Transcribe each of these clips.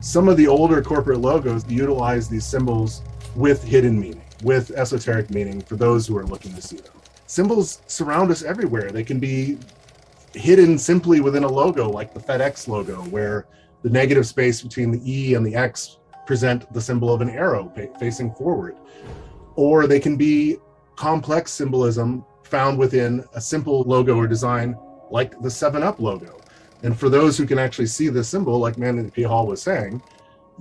Some of the older corporate logos utilize these symbols with hidden meaning, with esoteric meaning for those who are looking to see them. Symbols surround us everywhere. They can be hidden simply within a logo, like the FedEx logo, where the negative space between the E and the X present the symbol of an arrow facing forward. Or they can be complex symbolism found within a simple logo or design, like the 7-Up logo. And for those who can actually see the symbol, like Manly P. Hall was saying,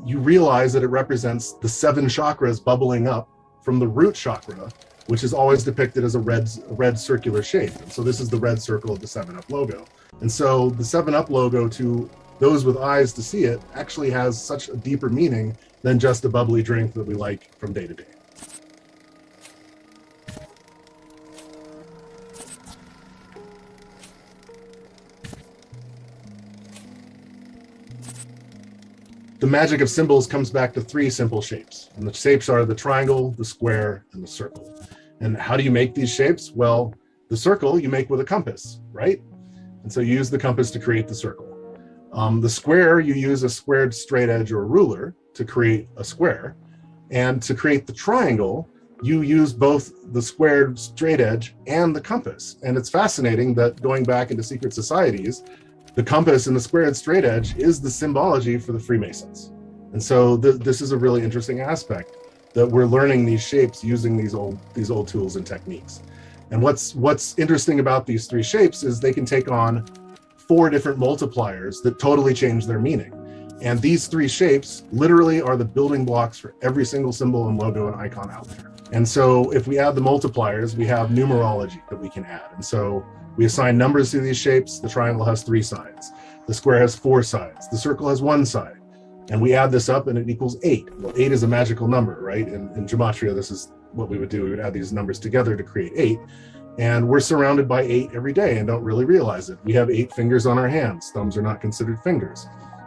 you realize that it represents the 7 chakras bubbling up from the root chakra, which is always depicted as a red circular shape. And so this is the red circle of the 7-Up logo. And so the 7-Up logo, to those with eyes to see it, actually has such a deeper meaning than just a bubbly drink that we like from day to day. The magic of symbols comes back to 3 simple shapes. And the shapes are the triangle, the square, and the circle. And how do you make these shapes? Well, the circle you make with a compass, right? And so you use the compass to create the circle. The square, you use a squared straight edge or ruler to create a square. And to create the triangle, you use both the squared straight edge and the compass. And it's fascinating that going back into secret societies, the compass and the squared straight edge is the symbology for the Freemasons. And so this is a really interesting aspect, that we're learning these shapes using these old tools and techniques. And what's interesting about these 3 shapes is they can take on 4 different multipliers that totally change their meaning. And these 3 shapes literally are the building blocks for every single symbol and logo and icon out there. And so if we add the multipliers, we have numerology that we can add. And so we assign numbers to these shapes. The triangle has 3 sides. The square has 4 sides. The circle has 1 side. And we add this up and it equals 8. Well, 8 is a magical number, right? In gematria, this is what we would do. We would add these numbers together to create 8. And we're surrounded by 8 every day and don't really realize it. We have 8 fingers on our hands. Thumbs are not considered fingers.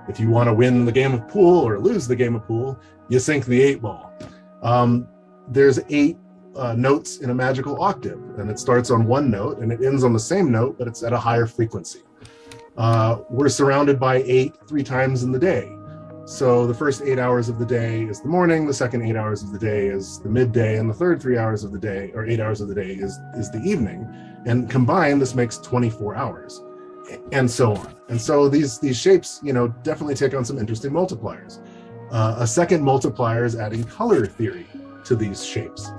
If you want to win the game of pool or lose the game of pool, you sink the 8 ball. There's 8 notes in a magical octave, and it starts on 1 note and it ends on the same note, but it's at a higher frequency. We're surrounded by 8 3 times in the day. So the first 8 hours of the day is the morning, the second 8 hours of the day is the midday, and the third 3 hours of the day, or 8 hours of the day, is the evening. And combined, this makes 24 hours, and so on. And so these shapes, definitely take on some interesting multipliers. A second multiplier is adding color theory to these shapes.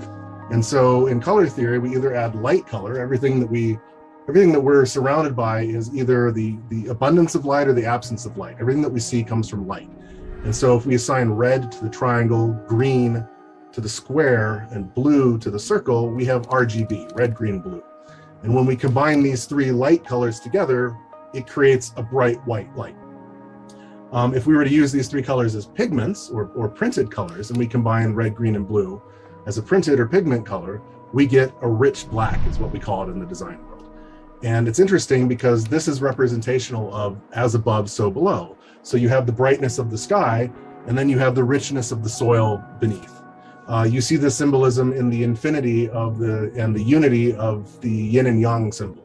And so in color theory, we either add light color. Everything that we're surrounded by is either the abundance of light or the absence of light. Everything that we see comes from light. And so if we assign red to the triangle, green to the square, and blue to the circle, we have RGB, red, green, blue. And when we combine these 3 light colors together, it creates a bright white light. If we were to use these 3 colors as pigments or printed colors, and we combine red, green, and blue as a printed or pigment color, we get a rich black, is what we call it in the design world. And it's interesting because this is representational of as above, so below. So you have the brightness of the sky, and then you have the richness of the soil beneath. You see the symbolism in the infinity and the unity of the yin and yang symbol.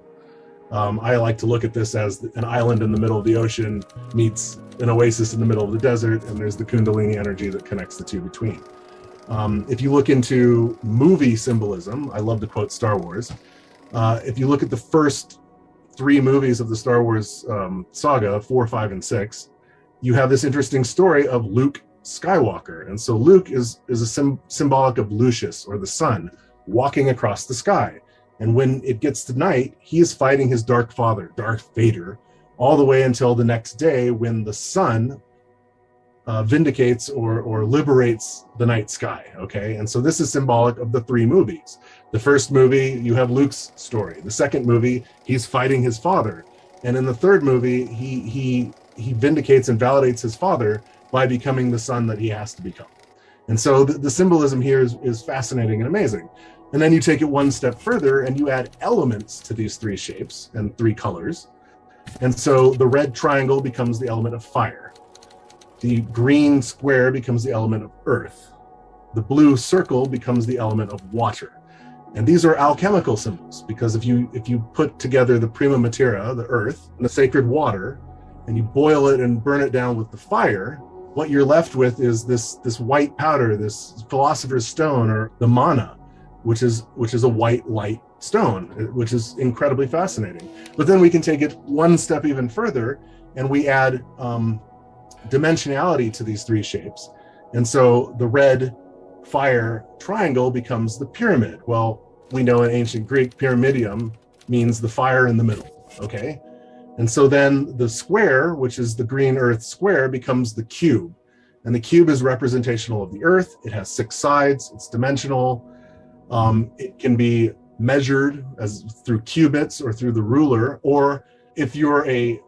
I like to look at this as an island in the middle of the ocean meets an oasis in the middle of the desert, and there's the Kundalini energy that connects the two between. If you look into movie symbolism, I love to quote Star Wars. If you look at the first 3 movies of the Star Wars saga, 4, 5, and 6, you have this interesting story of Luke Skywalker. And so Luke is symbolic of Lucius, or the sun, walking across the sky. And when it gets to night, he is fighting his dark father, Darth Vader, all the way until the next day when the sun vindicates or liberates the night sky, okay? And so this is symbolic of the 3 movies. The first movie, you have Luke's story. The second movie, he's fighting his father. And in the third movie, he vindicates and validates his father by becoming the son that he has to become. And so the symbolism here is fascinating and amazing. And then you take it one step further and you add elements to these 3 shapes and 3 colors. And so the red triangle becomes the element of fire. The green square becomes the element of earth. The blue circle becomes the element of water. And these are alchemical symbols, because if you put together the prima materia, the earth, and the sacred water, and you boil it and burn it down with the fire, what you're left with is this white powder, this philosopher's stone, or the mana, which is a white light stone, which is incredibly fascinating. But then we can take it one step even further, and we add dimensionality to these three shapes. And so the red fire triangle becomes the pyramid. Well, we know in ancient Greek, pyramidium means the fire in the middle, okay? And so then the square, which is the green earth square, becomes the cube. And the cube is representational of the earth. It has 6 sides, it's dimensional. It can be measured as through cubits or through the ruler, or if you're a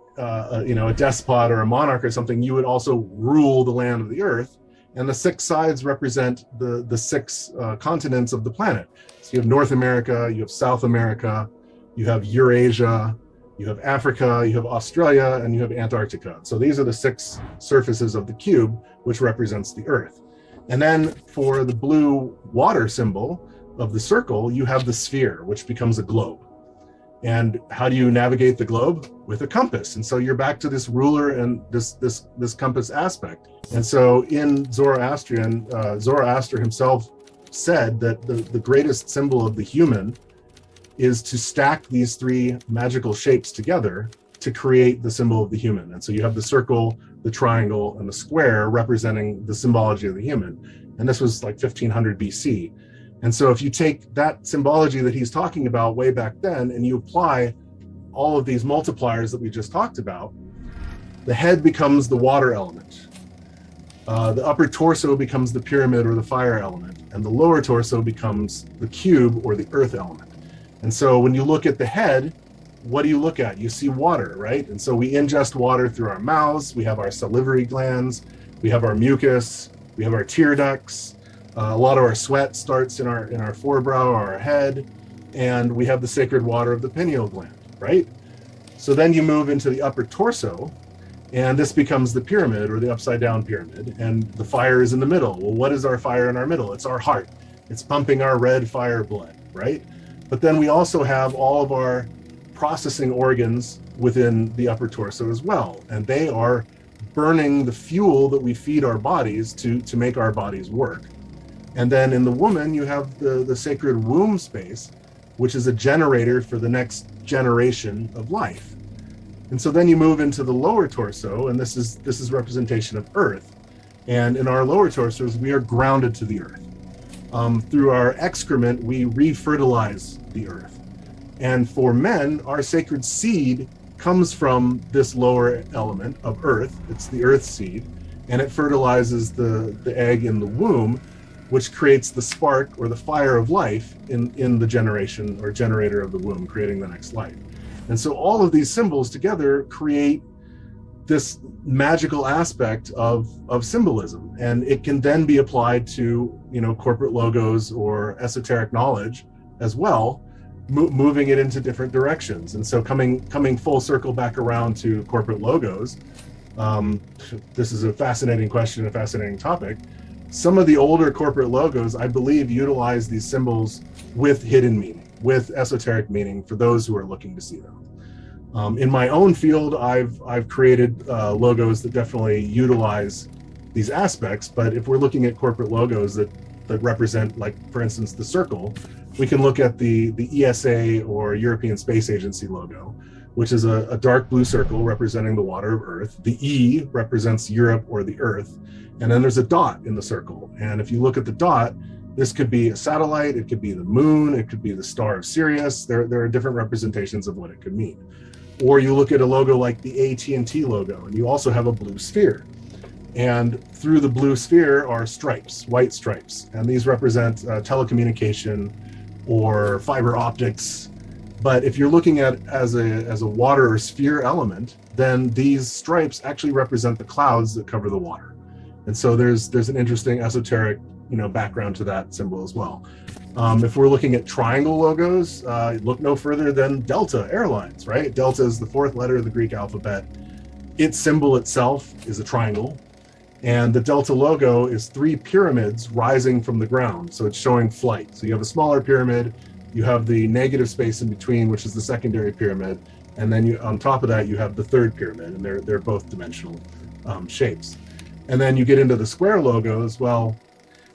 despot or a monarch or something, you would also rule the land of the earth. And the 6 sides represent the 6 continents of the planet. So you have North America, you have South America, you have Eurasia, you have Africa, you have Australia, and you have Antarctica. So these are the 6 surfaces of the cube, which represents the earth. And then for the blue water symbol of the circle, you have the sphere, which becomes a globe. And how do you navigate the globe? With a compass. And so you're back to this ruler and this compass aspect. And so in Zoroastrian, Zoroaster himself said that the greatest symbol of the human is to stack these 3 magical shapes together to create the symbol of the human. And so you have the circle, the triangle, and the square representing the symbology of the human. And this was like 1500 BC. And so if you take that symbology that he's talking about way back then and you apply all of these multipliers that we just talked about, the head becomes the water element. The upper torso becomes the pyramid or the fire element, and the lower torso becomes the cube or the earth element. And so when you look at the head, what do you look at? You see water, right? And so we ingest water through our mouths, we have our salivary glands, we have our mucus, we have our tear ducts. A lot of our sweat starts in our forebrow or our head, and we have the sacred water of the pineal gland, right? So then you move into the upper torso, and this becomes the pyramid or the upside down pyramid, and the fire is in the middle. Well, what is our fire in our middle? It's our heart. It's pumping our red fire blood, right? But then we also have all of our processing organs within the upper torso as well, and they are burning the fuel that we feed our bodies to make our bodies work. And then in the woman, you have the sacred womb space, which is a generator for the next generation of life. And so then you move into the lower torso, and this is representation of earth. And in our lower torsos, we are grounded to the earth. Through our excrement, we refertilize the earth. And for men, our sacred seed comes from this lower element of earth. It's the earth seed, and it fertilizes the egg in the womb, which creates the spark or the fire of life in the generation or generator of the womb, creating the next life. And so all of these symbols together create this magical aspect of symbolism, and it can then be applied to corporate logos or esoteric knowledge as well, moving it into different directions. And so coming full circle back around to corporate logos, this is a fascinating question, a fascinating topic. Some of the older corporate logos, I believe, utilize these symbols with hidden meaning, with esoteric meaning for those who are looking to see them. In my own field, I've created logos that definitely utilize these aspects, but if we're looking at corporate logos that represent, like, for instance, the circle, we can look at the ESA or European Space Agency logo, which is a dark blue circle representing the water of Earth. The E represents Europe or the Earth, and then there's a dot in the circle. And if you look at the dot, this could be a satellite, it could be the moon, it could be the star of Sirius. There are different representations of what it could mean. Or you look at a logo like the AT&T logo, and you also have a blue sphere. And through the blue sphere are stripes, white stripes, and these represent telecommunication or fiber optics. But if you're looking at it as a water or sphere element, then these stripes actually represent the clouds that cover the water. And so there's an interesting esoteric background to that symbol as well. If we're looking at triangle logos, look no further than Delta Airlines, right? Delta is the 4th letter of the Greek alphabet. Its symbol itself is a triangle, and the Delta logo is 3 pyramids rising from the ground. So it's showing flight. So you have a smaller pyramid, you have the negative space in between, which is the secondary pyramid, and then on top of that you have the 3rd pyramid, and they're both dimensional shapes. And then you get into the square logos. Well,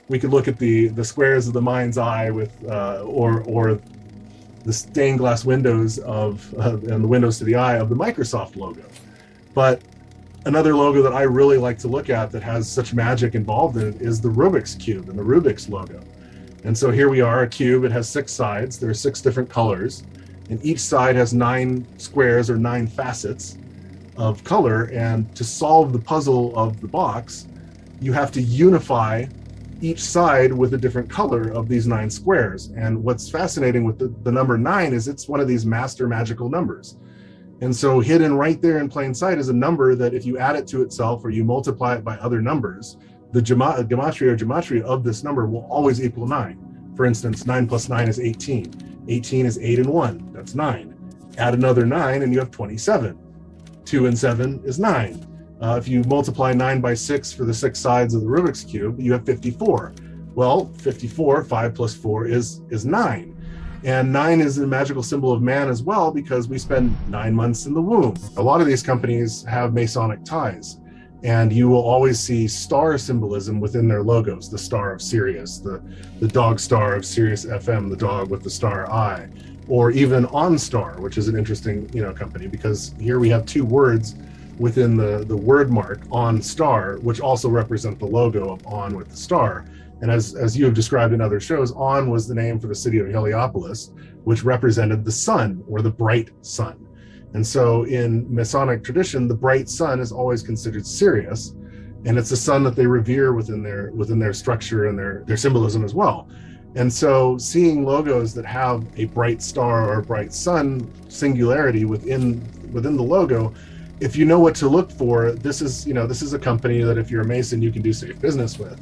we could look at the squares of the mind's eye with, or the stained glass windows of, and the windows to the eye of the Microsoft logo. But another logo that I really like to look at that has such magic involved in it is the Rubik's Cube and the Rubik's logo. And so here we are, a cube. It has 6 sides. There are 6 different colors, and each side has 9 squares or 9 facets of color. And to solve the puzzle of the box, you have to unify each side with a different color of these 9 squares. And what's fascinating with the number 9 is it's one of these master magical numbers. And so hidden right there in plain sight is a number that if you add it to itself or you multiply it by other numbers, the gematria of this number will always equal 9. For instance, 9 plus 9 is 18. 18 is 8 and 1, that's 9. Add another 9 and you have 27. 2 and 7 is 9. If you multiply 9 by 6 for the 6 sides of the Rubik's Cube, you have 54. Well, 54, 5 plus 4 is 9. And 9 is a magical symbol of man as well, because we spend 9 months in the womb. A lot of these companies have Masonic ties, and you will always see star symbolism within their logos. The star of Sirius, the dog star of Sirius FM, the dog with the star eye, or even OnStar, which is an interesting, company, because here we have 2 words within the word mark on star, which also represent the logo of on with the star. And as you have described in other shows, On was the name for the city of Heliopolis, which represented the sun, or the bright sun. And so in Masonic tradition, the bright sun is always considered Sirius, and it's the sun that they revere within their structure and their symbolism as well. And so seeing logos that have a bright star or a bright sun singularity within the logo, if you know what to look for, this is a company that if you're a Mason, you can do safe business with.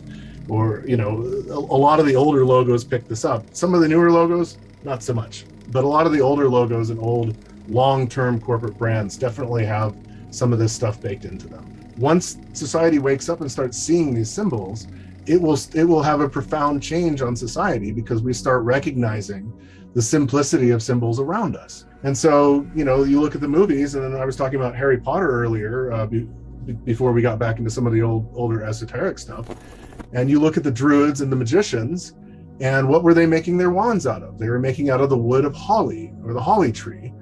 Or, a lot of the older logos pick this up. Some of the newer logos, not so much. But a lot of the older logos and old long-term corporate brands definitely have some of this stuff baked into them. Once society wakes up and starts seeing these symbols, it will have a profound change on society, because we start recognizing the simplicity of symbols around us. And so, you look at the movies, and I was talking about Harry Potter earlier, before we got back into some of the older esoteric stuff. And you look at the druids and the magicians, and what were they making their wands out of? They were making out of the wood of holly, or the holly tree.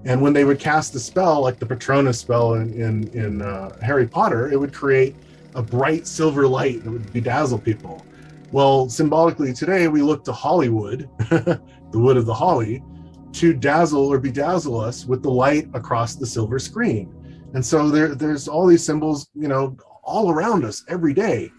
And when they would cast a spell, like the Patronus spell in Harry Potter, it would create a bright silver light that would bedazzle people. Well, symbolically today, we look to Hollywood, the wood of the holly, to dazzle or bedazzle us with the light across the silver screen. And so there's all these symbols, all around us every day.